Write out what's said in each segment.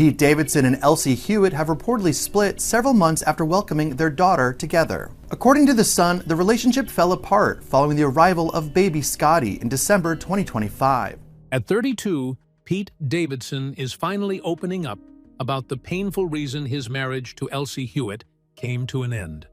Pete Davidson and Elsie Hewitt have reportedly split several months after welcoming their daughter together. According to The Sun, the relationship fell apart following the arrival of baby Scotty in December 2025. At 32, Pete Davidson is finally opening up about the painful reason his marriage to Elsie Hewitt came to an end.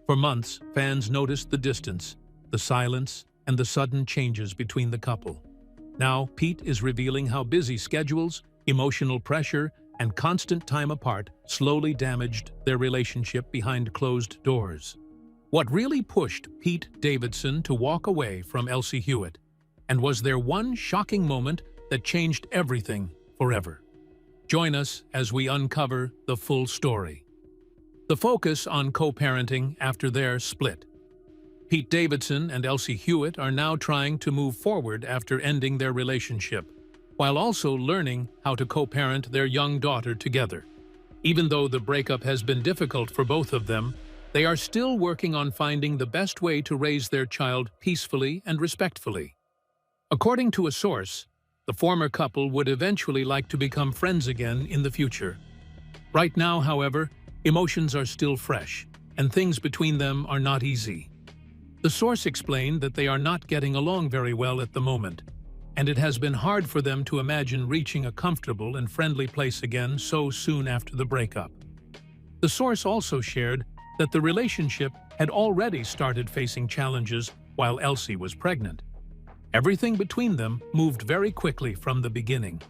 For months, fans noticed the distance, the silence, and the sudden changes between the couple. Now, Pete is revealing how busy schedules, emotional pressure, and constant time apart slowly damaged their relationship behind closed doors. What really pushed Pete Davidson to walk away from Elsie Hewitt? And was there one shocking moment that changed everything forever? Join us as we uncover the full story. The focus on co-parenting after their split. Pete Davidson and Elsie Hewitt are now trying to move forward after ending their relationship, while also learning how to co-parent their young daughter together. Even though the breakup has been difficult for both of them, they are still working on finding the best way to raise their child peacefully and respectfully. According to a source, the former couple would eventually like to become friends again in the future. Right now, however, emotions are still fresh, and things between them are not easy. The source explained that they are not getting along very well at the moment, and it has been hard for them to imagine reaching a comfortable and friendly place again so soon after the breakup. The source also shared that the relationship had already started facing challenges while Elsie was pregnant. Everything between them moved very quickly from the beginning,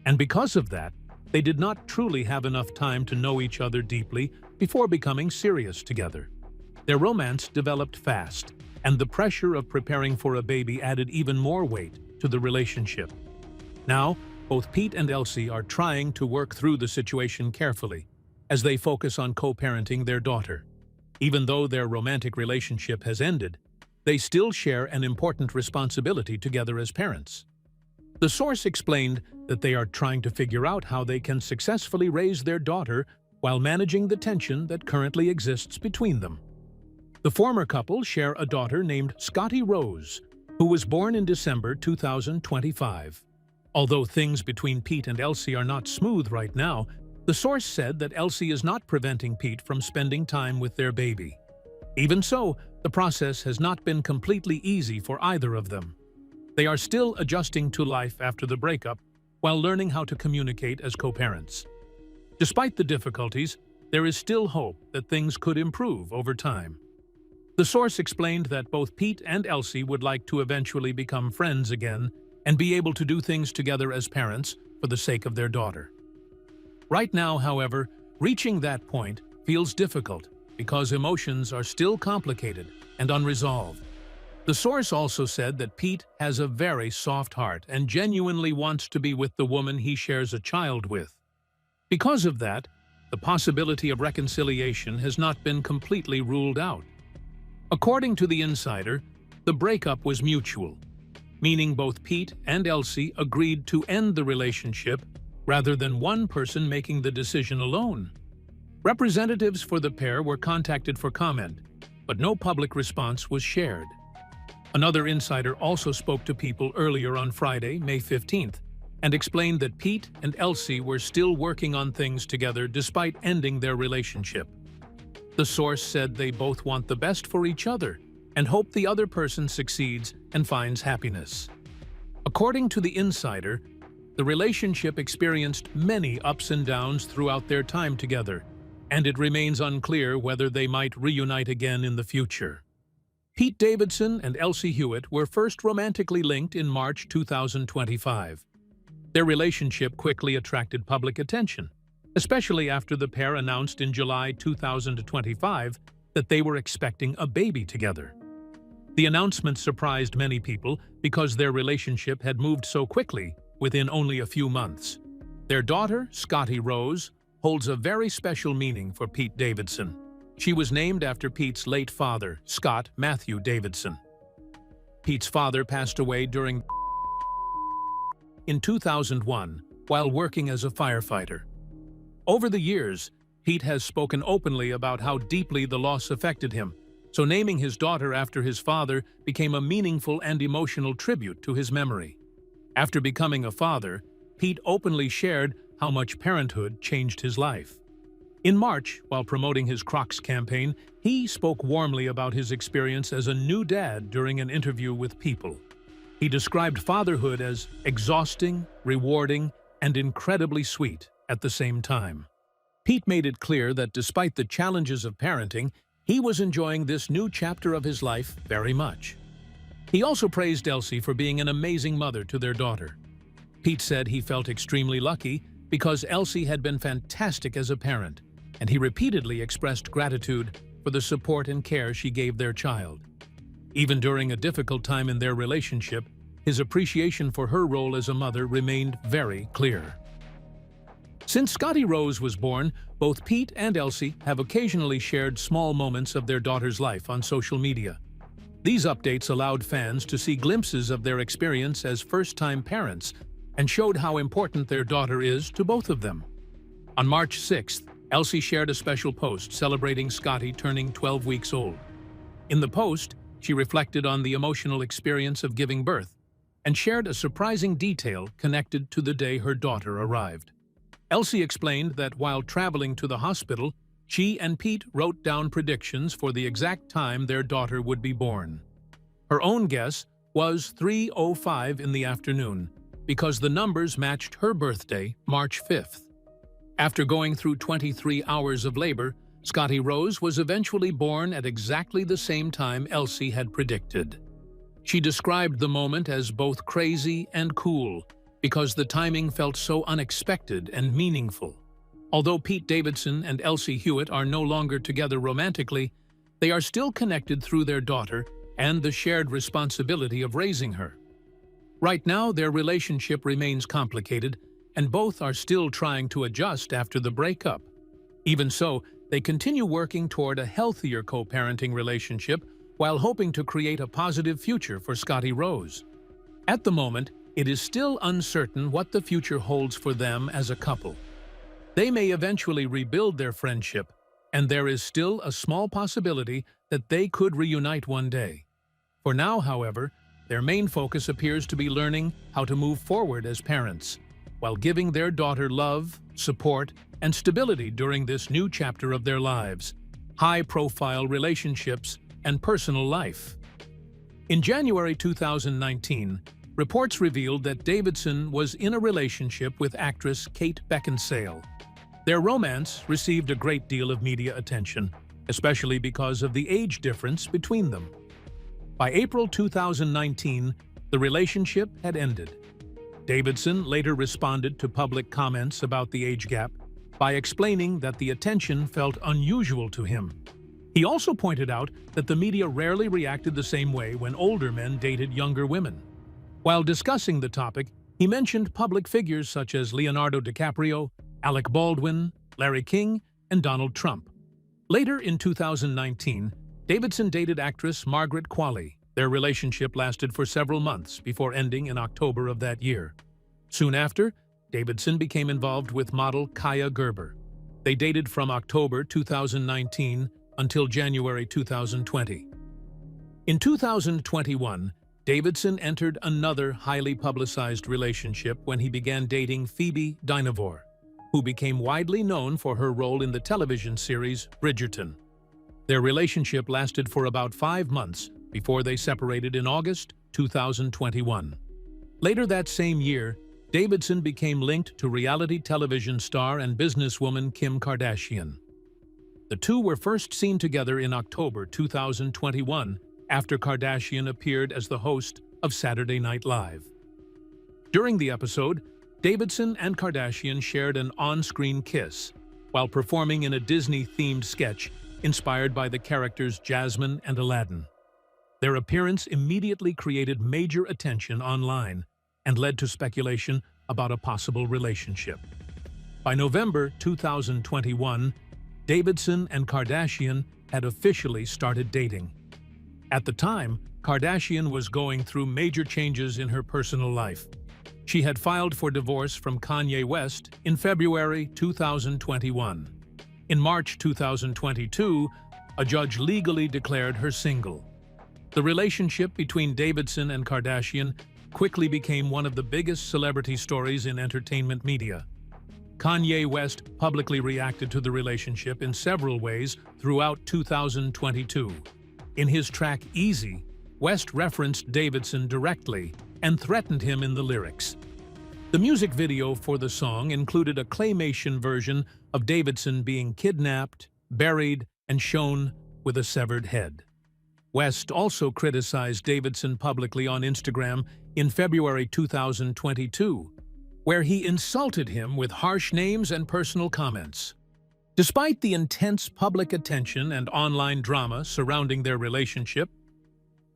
and because of that, they did not truly have enough time to know each other deeply before becoming serious together. Their romance developed fast, and the pressure of preparing for a baby added even more weight to the relationship. Now, both Pete and Elsie are trying to work through the situation carefully as they focus on co-parenting their daughter. Even though their romantic relationship has ended, they still share an important responsibility together as parents. The source explained that they are trying to figure out how they can successfully raise their daughter while managing the tension that currently exists between them. The former couple share a daughter named Scotty Rose, who was born in December 2025. Although things between Pete and Elsie are not smooth right now, the source said that Elsie is not preventing Pete from spending time with their baby. Even so, the process has not been completely easy for either of them. They are still adjusting to life after the breakup while learning how to communicate as co-parents. Despite the difficulties, there is still hope that things could improve over time. The source explained that both Pete and Elsie would like to eventually become friends again and be able to do things together as parents for the sake of their daughter. Right now, however, reaching that point feels difficult because emotions are still complicated and unresolved. The source also said that Pete has a very soft heart and genuinely wants to be with the woman he shares a child with. Because of that, the possibility of reconciliation has not been completely ruled out. According to The Insider, the breakup was mutual, meaning both Pete and Elsie agreed to end the relationship rather than one person making the decision alone. Representatives for the pair were contacted for comment, but no public response was shared. Another insider also spoke to People earlier on Friday, May 15th, and explained that Pete and Elsie were still working on things together despite ending their relationship. The source said they both want the best for each other and hope the other person succeeds and finds happiness. According to The Insider, the relationship experienced many ups and downs throughout their time together, and it remains unclear whether they might reunite again in the future. Pete Davidson and Elsie Hewitt were first romantically linked in March 2025. Their relationship quickly attracted public attention, especially after the pair announced in July 2025 that they were expecting a baby together. The announcement surprised many people because their relationship had moved so quickly within only a few months. Their daughter, Scotty Rose, holds a very special meaning for Pete Davidson. She was named after Pete's late father, Scott Matthew Davidson. Pete's father passed away in 2001 while working as a firefighter. Over the years, Pete has spoken openly about how deeply the loss affected him, so naming his daughter after his father became a meaningful and emotional tribute to his memory. After becoming a father, Pete openly shared how much parenthood changed his life. In March, while promoting his Crocs campaign, he spoke warmly about his experience as a new dad during an interview with People. He described fatherhood as exhausting, rewarding, and incredibly sweet at the same time. Pete made it clear that despite the challenges of parenting, he was enjoying this new chapter of his life very much. He also praised Elsie for being an amazing mother to their daughter. Pete said he felt extremely lucky because Elsie had been fantastic as a parent, and he repeatedly expressed gratitude for the support and care she gave their child. Even during a difficult time in their relationship, his appreciation for her role as a mother remained very clear. Since Scotty Rose was born, both Pete and Elsie have occasionally shared small moments of their daughter's life on social media. These updates allowed fans to see glimpses of their experience as first-time parents and showed how important their daughter is to both of them. On March 6th, Elsie shared a special post celebrating Scotty turning 12 weeks old. In the post, she reflected on the emotional experience of giving birth and shared a surprising detail connected to the day her daughter arrived. Elsie explained that while traveling to the hospital, she and Pete wrote down predictions for the exact time their daughter would be born. Her own guess was 3:05 in the afternoon, because the numbers matched her birthday, March 5th. After going through 23 hours of labor, Scotty Rose was eventually born at exactly the same time Elsie had predicted. She described the moment as both crazy and cool, because the timing felt so unexpected and meaningful. Although Pete Davidson and Elsie Hewitt are no longer together romantically, they are still connected through their daughter and the shared responsibility of raising her. Right now, their relationship remains complicated, and both are still trying to adjust after the breakup. Even so, they continue working toward a healthier co-parenting relationship while hoping to create a positive future for Scotty Rose. At the moment, it is still uncertain what the future holds for them as a couple. They may eventually rebuild their friendship, and there is still a small possibility that they could reunite one day. For now, however, their main focus appears to be learning how to move forward as parents, while giving their daughter love, support, and stability during this new chapter of their lives, high-profile relationships, and personal life. In January 2019, reports revealed that Davidson was in a relationship with actress Kate Beckinsale. Their romance received a great deal of media attention, especially because of the age difference between them. By April 2019, the relationship had ended. Davidson later responded to public comments about the age gap by explaining that the attention felt unusual to him. He also pointed out that the media rarely reacted the same way when older men dated younger women. While discussing the topic, he mentioned public figures such as Leonardo DiCaprio, Alec Baldwin, Larry King, and Donald Trump. Later in 2019, Davidson dated actress Margaret Qualley. Their relationship lasted for several months before ending in October of that year. Soon after, Davidson became involved with model Kaya Gerber. They dated from October 2019 until January 2020. In 2021, Davidson entered another highly publicized relationship when he began dating Phoebe Dynevor, who became widely known for her role in the television series Bridgerton. Their relationship lasted for about 5 months before they separated in August 2021. Later that same year, Davidson became linked to reality television star and businesswoman Kim Kardashian. The two were first seen together in October 2021 after Kardashian appeared as the host of Saturday Night Live. During the episode, Davidson and Kardashian shared an on-screen kiss while performing in a Disney-themed sketch inspired by the characters Jasmine and Aladdin. Their appearance immediately created major attention online and led to speculation about a possible relationship. By November 2021, Davidson and Kardashian had officially started dating. At the time, Kardashian was going through major changes in her personal life. She had filed for divorce from Kanye West in February 2021. In March 2022, a judge legally declared her single. The relationship between Davidson and Kardashian quickly became one of the biggest celebrity stories in entertainment media. Kanye West publicly reacted to the relationship in several ways throughout 2022. In his track Easy, West referenced Davidson directly and threatened him in the lyrics. The music video for the song included a claymation version of Davidson being kidnapped, buried, and shown with a severed head. West also criticized Davidson publicly on Instagram in February 2022, where he insulted him with harsh names and personal comments. Despite the intense public attention and online drama surrounding their relationship,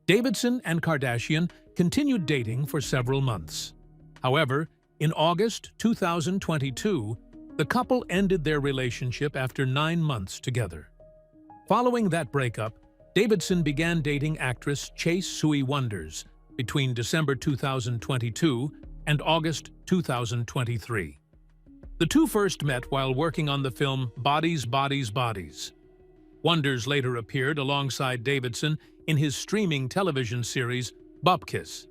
Davidson and Kardashian continued dating for several months. However, in August 2022, the couple ended their relationship after 9 months together. Following that breakup, Davidson began dating actress Chase Sui Wonders between December 2022 and August 2023. The two first met while working on the film Bodies, Bodies, Bodies. Wonders later appeared alongside Davidson in his streaming television series Bupkis.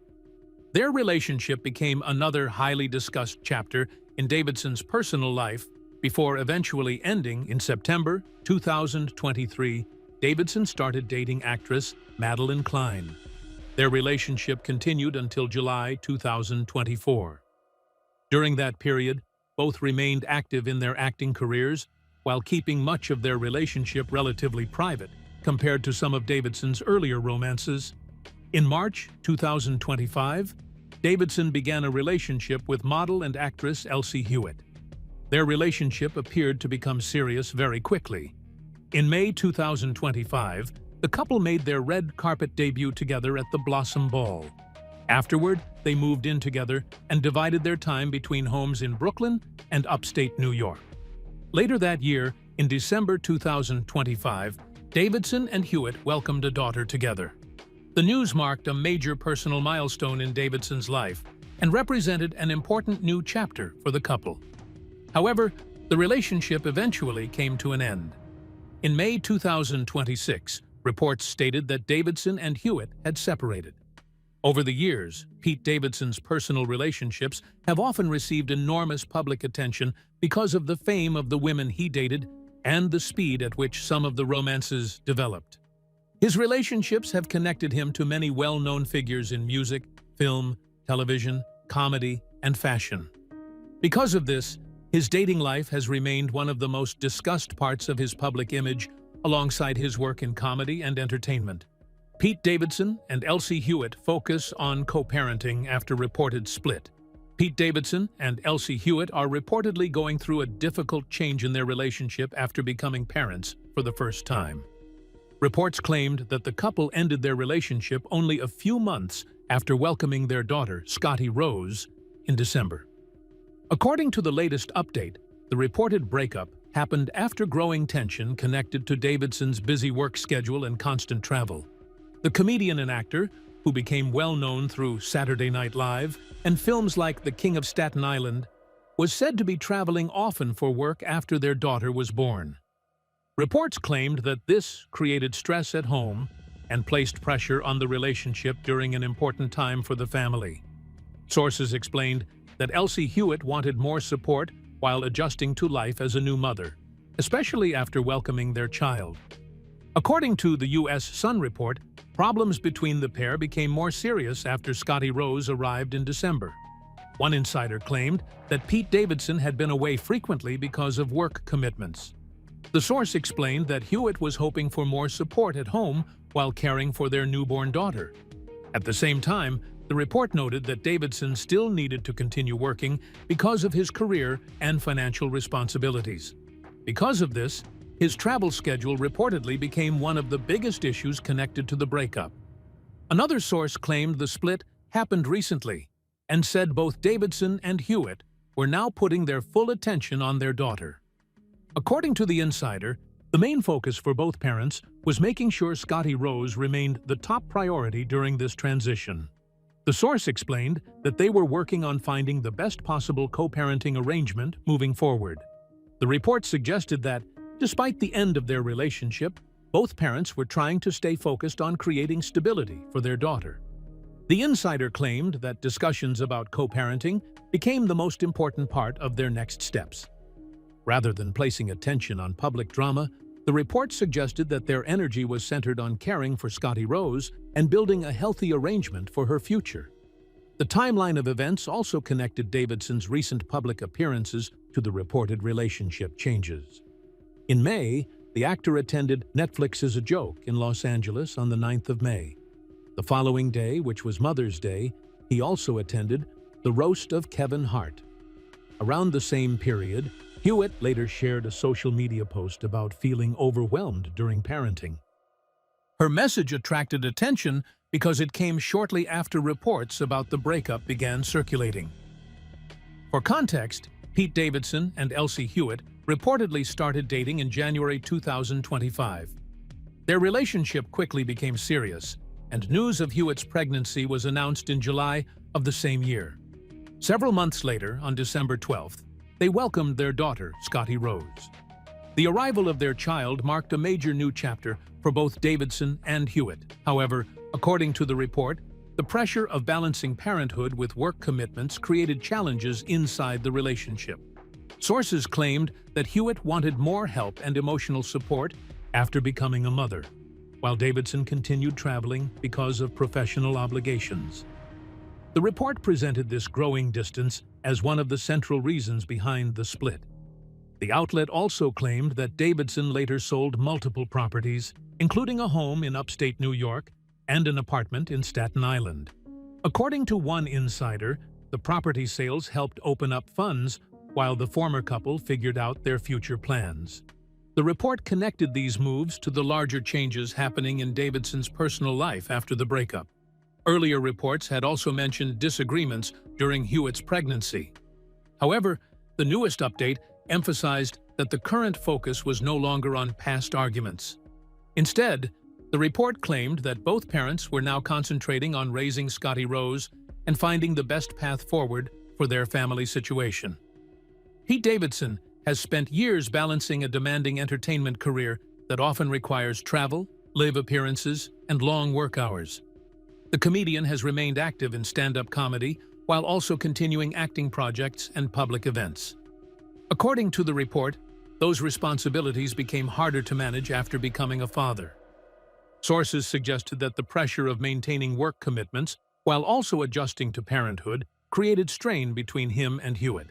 Their relationship became another highly discussed chapter in Davidson's personal life before eventually ending in September 2023. Davidson started dating actress Madeline Klein. Their relationship continued until July 2024. During that period, both remained active in their acting careers while keeping much of their relationship relatively private compared to some of Davidson's earlier romances. In March 2025, Davidson began a relationship with model and actress Elsie Hewitt. Their relationship appeared to become serious very quickly. In May 2025, the couple made their red carpet debut together at the Blossom Ball. Afterward, they moved in together and divided their time between homes in Brooklyn and upstate New York. Later that year, in December 2025, Davidson and Hewitt welcomed a daughter together. The news marked a major personal milestone in Davidson's life and represented an important new chapter for the couple. However, the relationship eventually came to an end. In May 2026, reports stated that Davidson and Hewitt had separated. Over the years, Pete Davidson's personal relationships have often received enormous public attention because of the fame of the women he dated and the speed at which some of the romances developed. His relationships have connected him to many well-known figures in music, film, television, comedy, and fashion. Because of this, his dating life has remained one of the most discussed parts of his public image, alongside his work in comedy and entertainment. Pete Davidson and Elsie Hewitt focus on co-parenting after reported split. Pete Davidson and Elsie Hewitt are reportedly going through a difficult change in their relationship after becoming parents for the first time. Reports claimed that the couple ended their relationship only a few months after welcoming their daughter, Scotty Rose, in December. According to the latest update, the reported breakup happened after growing tension connected to Davidson's busy work schedule and constant travel. The comedian and actor, who became well-known through Saturday Night Live and films like The King of Staten Island, was said to be traveling often for work after their daughter was born. Reports claimed that this created stress at home and placed pressure on the relationship during an important time for the family. Sources explained that Elsie Hewitt wanted more support while adjusting to life as a new mother, especially after welcoming their child. According to the U.S. Sun report, problems between the pair became more serious after Scotty Rose arrived in December. One insider claimed that Pete Davidson had been away frequently because of work commitments. The source explained that Hewitt was hoping for more support at home while caring for their newborn daughter. At the same time, the report noted that Davidson still needed to continue working because of his career and financial responsibilities. Because of this, his travel schedule reportedly became one of the biggest issues connected to the breakup. Another source claimed the split happened recently and said both Davidson and Hewitt were now putting their full attention on their daughter. According to the insider, the main focus for both parents was making sure Scotty Rose remained the top priority during this transition. The source explained that they were working on finding the best possible co-parenting arrangement moving forward. The report suggested that, despite the end of their relationship, both parents were trying to stay focused on creating stability for their daughter. The insider claimed that discussions about co-parenting became the most important part of their next steps. Rather than placing attention on public drama, the report suggested that their energy was centered on caring for Scotty Rose and building a healthy arrangement for her future. The timeline of events also connected Davidson's recent public appearances to the reported relationship changes. In May, the actor attended Netflix as a Joke in Los Angeles on the 9th of May. The following day, which was Mother's Day, he also attended the Roast of Kevin Hart. Around the same period, Hewitt later shared a social media post about feeling overwhelmed during parenting. Her message attracted attention because it came shortly after reports about the breakup began circulating. For context, Pete Davidson and Elsie Hewitt reportedly started dating in January 2025. Their relationship quickly became serious, and news of Hewitt's pregnancy was announced in July of the same year. Several months later, on December 12th, they welcomed their daughter, Scotty Rose. The arrival of their child marked a major new chapter for both Davidson and Hewitt. However, according to the report, the pressure of balancing parenthood with work commitments created challenges inside the relationship. Sources claimed that Hewitt wanted more help and emotional support after becoming a mother, while Davidson continued traveling because of professional obligations. The report presented this growing distance as one of the central reasons behind the split. The outlet also claimed that Davidson later sold multiple properties, including a home in upstate New York and an apartment in Staten Island. According to one insider, the property sales helped open up funds while the former couple figured out their future plans. The report connected these moves to the larger changes happening in Davidson's personal life after the breakup. Earlier reports had also mentioned disagreements during Hewitt's pregnancy. However, the newest update emphasized that the current focus was no longer on past arguments. Instead, the report claimed that both parents were now concentrating on raising Scotty Rose and finding the best path forward for their family situation. Pete Davidson has spent years balancing a demanding entertainment career that often requires travel, live appearances, and long work hours. The comedian has remained active in stand-up comedy while also continuing acting projects and public events. According to the report, those responsibilities became harder to manage after becoming a father. Sources suggested that the pressure of maintaining work commitments while also adjusting to parenthood created strain between him and Hewitt.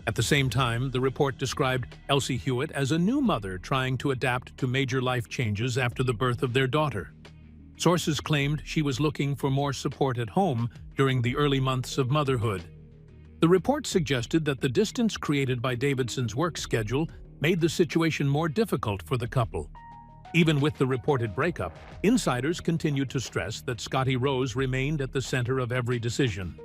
At the same time, the report described Elsie Hewitt as a new mother trying to adapt to major life changes after the birth of their daughter. Sources claimed she was looking for more support at home during the early months of motherhood. The report suggested that the distance created by Davidson's work schedule made the situation more difficult for the couple. Even with the reported breakup, insiders continued to stress that Scotty Rose remained at the center of every decision.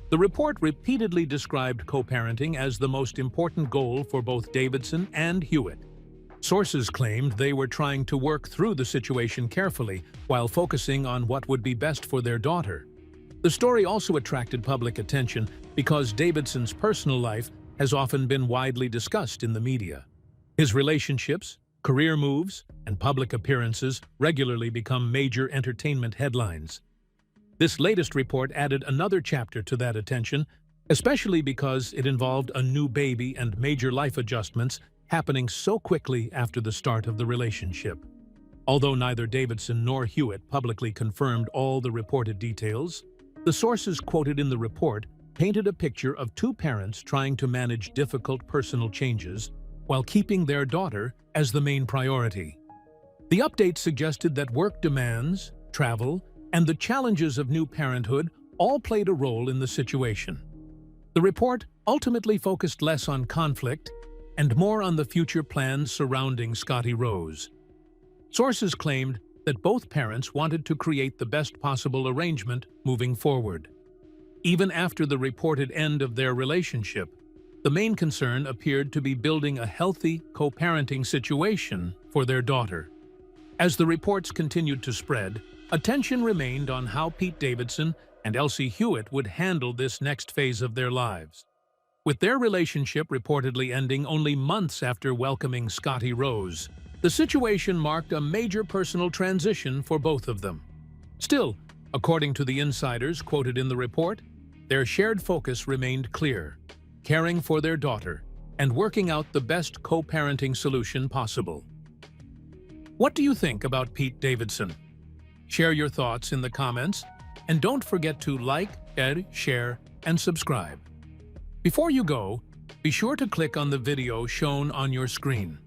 The report repeatedly described co-parenting as the most important goal for both Davidson and Hewitt. Sources claimed they were trying to work through the situation carefully while focusing on what would be best for their daughter. The story also attracted public attention because Davidson's personal life has often been widely discussed in the media. His relationships, career moves, and public appearances regularly become major entertainment headlines. This latest report added another chapter to that attention, especially because it involved a new baby and major life adjustments happening so quickly after the start of the relationship. Although neither Davidson nor Hewitt publicly confirmed all the reported details, the sources quoted in the report painted a picture of two parents trying to manage difficult personal changes while keeping their daughter as the main priority. The update suggested that work demands, travel, and the challenges of new parenthood all played a role in the situation. The report ultimately focused less on conflict and more on the future plans surrounding Scotty Rose. Sources claimed that both parents wanted to create the best possible arrangement moving forward. Even after the reported end of their relationship, the main concern appeared to be building a healthy co-parenting situation for their daughter. As the reports continued to spread, attention remained on how Pete Davidson and Elsie Hewitt would handle this next phase of their lives. With their relationship reportedly ending only months after welcoming Scotty Rose, the situation marked a major personal transition for both of them. Still, according to the insiders quoted in the report, their shared focus remained clear: caring for their daughter and working out the best co-parenting solution possible. What do you think about Pete Davidson? Share your thoughts in the comments, and don't forget to like, share, and subscribe. Before you go, be sure to click on the video shown on your screen.